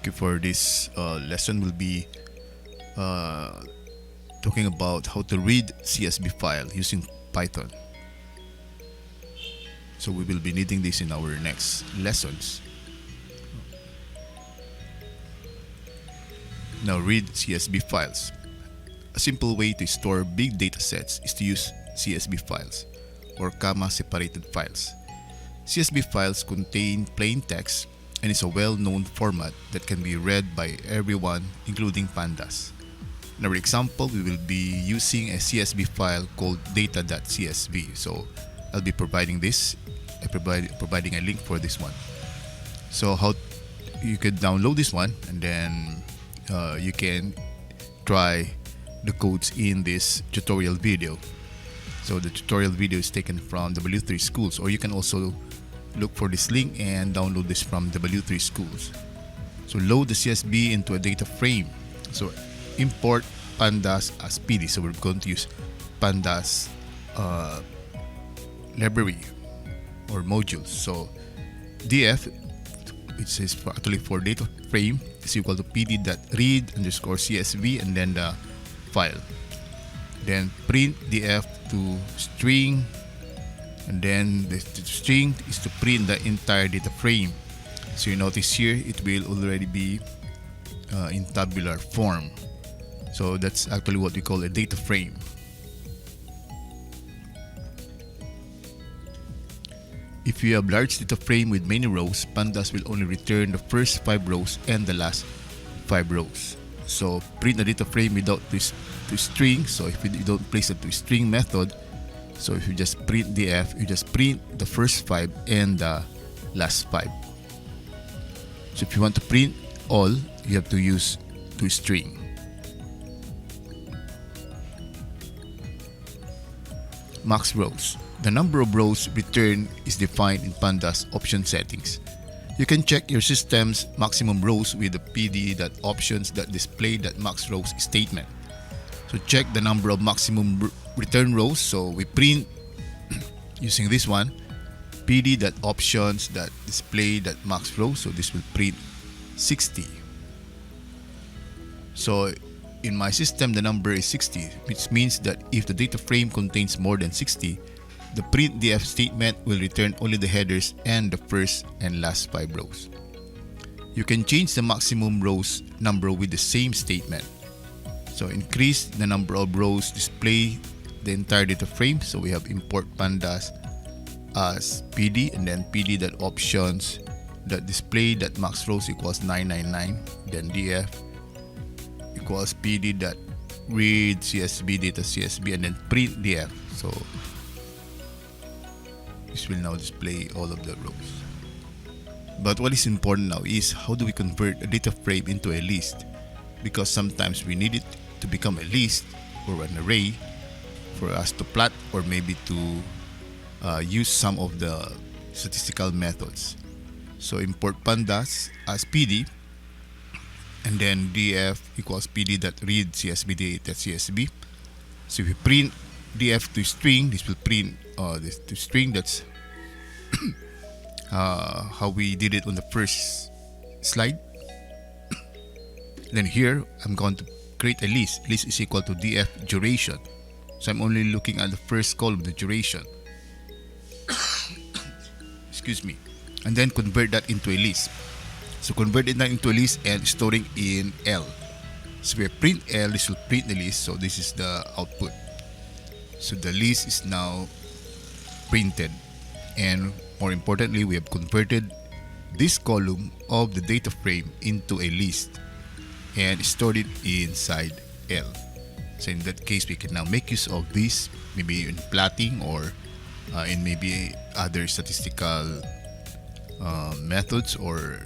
Okay, for this lesson will be talking about how to read CSV file using Python. So we will be needing this in our next lessons. Now read CSV files. A simple way to store big data sets is to use CSV files or comma-separated files. CSV files contain plain text and is a well-known format that can be read by everyone, including pandas. In our example, we will be using a CSV file called data.csv. So I'll be providing this, providing a link for this one. So how you could download this one, and then you can try the codes in this tutorial video. So the tutorial video is taken from W3 Schools, or you can also look for this link and download this from W3 Schools. So load the CSV into a data frame. So import pandas as PD. So we're going to use pandas library or modules. So df, which is actually for data frame, is equal to pd.read_csv and then the file. Then print df to string, and then the string is to print the entire data frame. So you notice here it will already be in tabular form. So that's actually what we call a data frame. If you have large data frame with many rows, pandas will only return the first 5 rows and the last 5 rows. So print the data frame without this to string. So if you don't place it to string method, so if you just print df, you just print the first 5 and the last 5. So if you want to print all, you have to use to string. Max rows. The number of rows returned is defined in pandas option settings. You can check your system's maximum rows with the pd.options.display.max rows statement. So check the number of maximum return rows. So we print using this one, pd.options.display.max rows. So this will print 60. So in my system, the number is 60, which means that if the data frame contains more than 60, the printdf statement will return only the headers and the first and last 5 rows. You can change the maximum rows number with the same statement. So increase the number of rows, display the entire data frame. So we have import pandas as pd, and then pd.options.display.max rows equals 999. Then df equals pd.read csv data csv, and then print df. So this will now display all of the rows. But what is important now is how do we convert a data frame into a list? Because sometimes we need it to become a list or an array for us to plot, or maybe to use some of the statistical methods. So import pandas as pd, and then df equals pd.read csv data csv. So if we print df to string, this will print this to string. That's how we did it on the first slide. Then here I'm going to create a list. List is equal to df duration. So I'm only looking at the first column, the duration. Excuse me. And then convert that into a list. So convert it into a list and storing in L. So we print L, this will print the list. So this is the output. So the list is now printed, and more importantly, we have converted this column of the data frame into a list and stored it inside L. So in that case, we can now make use of this, maybe in plotting or in maybe other statistical methods, or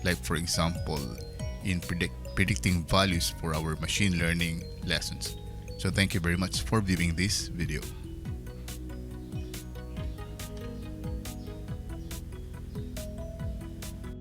like for example in predicting values for our machine learning lessons. So thank you very much for viewing this video.